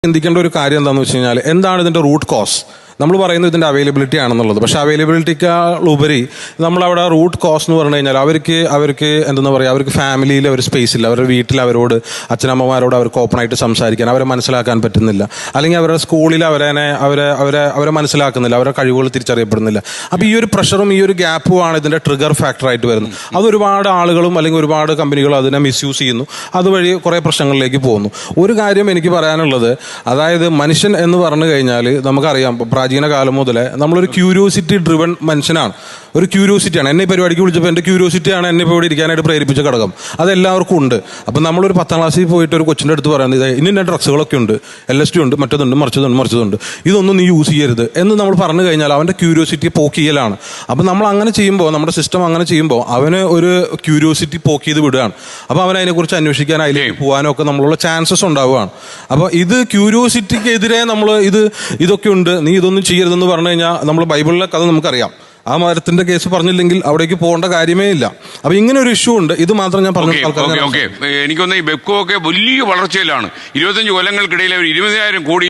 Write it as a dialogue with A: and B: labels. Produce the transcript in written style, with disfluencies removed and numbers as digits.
A: ചിന്തിക്കേണ്ട ഒരു കാര്യം എന്താണെന്ന് വെച്ച് കഴിഞ്ഞാൽ എന്താണ് ഇതിന്റെ റൂട്ട് കോസ്. നമ്മൾ പറയുന്നത് ഇതിന്റെ അവൈലബിലിറ്റി ആണെന്നുള്ളത്. പക്ഷെ അവൈലബിലിറ്റിക്കാളുപരി നമ്മളവിടെ റൂട്ട് കോസ് എന്ന് പറഞ്ഞു കഴിഞ്ഞാൽ അവർക്ക് എന്താ പറയുക, അവർക്ക് ഫാമിലിയിൽ ഒരു സ്പേസ് ഇല്ല. അവരുടെ വീട്ടിൽ അവരോട് അച്ഛനമ്മമാരോട് അവർക്ക് ഓപ്പണായിട്ട് സംസാരിക്കാൻ, അവരെ മനസ്സിലാക്കാൻ പറ്റുന്നില്ല. അല്ലെങ്കിൽ അവരുടെ സ്കൂളിൽ അവരെ മനസ്സിലാക്കുന്നില്ല, അവരുടെ കഴിവുകൾ തിരിച്ചറിയപ്പെടുന്നില്ല. അപ്പോൾ ഈ ഒരു പ്രഷറും ഈ ഒരു ഗ്യാപ്പുമാണ് ഇതിന്റെ ട്രിഗർ ഫാക്ടറായിട്ട് വരുന്നത്. അതൊരുപാട് ആളുകളും അല്ലെങ്കിൽ ഒരുപാട് കമ്പനികളും അതിനെ മിസ്യൂസ് ചെയ്യുന്നു. അതുവഴി കുറേ പ്രശ്നങ്ങളിലേക്ക് പോകുന്നു. ഒരു കാര്യം എനിക്ക് പറയാനുള്ളത്, അതായത് മനുഷ്യൻ എന്ന് പറഞ്ഞു കഴിഞ്ഞാൽ നമുക്കറിയാം, പ്രാചീന കാലം മുതലേ നമ്മളൊരു ക്യൂരിയോസിറ്റി ഡ്രിവൺ മനുഷ്യനാണ്. ഒരു ക്യൂരിയോസിറ്റിയാണ്. എന്നെ ഈ പരിപാടിക്ക് വിളിച്ചപ്പോൾ എൻ്റെ ക്യൂരിയോസിറ്റിയാണ് എന്നെ ഇപ്പോൾ ഇവിടെ ഇരിക്കാനായിട്ട് പ്രേരിപ്പിച്ച ഘടകം. അതെല്ലാവർക്കും ഉണ്ട്. അപ്പം നമ്മളൊരു 10ാം ക്ലാസ്സിൽ പോയിട്ട് ഒരു കൊച്ചിൻ്റെ അടുത്ത് പറയുന്നത്, ഇന്ന ഡ്രഗ്സുകളൊക്കെ ഉണ്ട്, LSD ഉണ്ട്, മറ്റതുണ്ട്, മറിച്ചതുണ്ട്, ഇതൊന്നും നീ യൂസ് ചെയ്യരുത് എന്ന് നമ്മൾ പറഞ്ഞു കഴിഞ്ഞാൽ അവൻ്റെ ക്യൂരിയോസിറ്റി പോക്ക് ചെയ്യലാണ്. അപ്പം നമ്മൾ അങ്ങനെ ചെയ്യുമ്പോൾ, നമ്മുടെ സിസ്റ്റം അങ്ങനെ ചെയ്യുമ്പോൾ അവന് ഒരു ക്യൂരിയോസിറ്റി പോക്ക് ചെയ്ത് വിടുകയാണ്. അപ്പോൾ അവൻ അതിനെക്കുറിച്ച് അന്വേഷിക്കാൻ, അതിലേക്ക് പോകാനോ ഒക്കെ നമ്മളുള്ള ചാൻസസ് ഉണ്ടാവുകയാണ്. അപ്പോൾ ഇത് ക്യൂരിയോസിറ്റിക്കെതിരെ നമ്മൾ ഇതൊക്കെ ഉണ്ട്, നീ ഇതൊന്നും ചെയ്യരുതെന്ന് പറഞ്ഞു കഴിഞ്ഞാൽ നമ്മൾ ബൈബിളിലെ കഥ നമുക്കറിയാം. ആ മരത്തിന്റെ കേസ് പറഞ്ഞില്ലെങ്കിൽ അവിടേക്ക് പോകേണ്ട കാര്യമേ ഇല്ല. അപ്പൊ ഇങ്ങനെ ഒരു ഇഷ്യൂ ഉണ്ട്. ഇത് മാത്രം ഞാൻ പറഞ്ഞു.
B: എനിക്കൊന്ന് ഈ ബെപ്കോ ഒക്കെ വലിയ വളർച്ചയിലാണ്. 25 കൊല്ലങ്ങൾക്കിടയിൽ 20,000 കോടി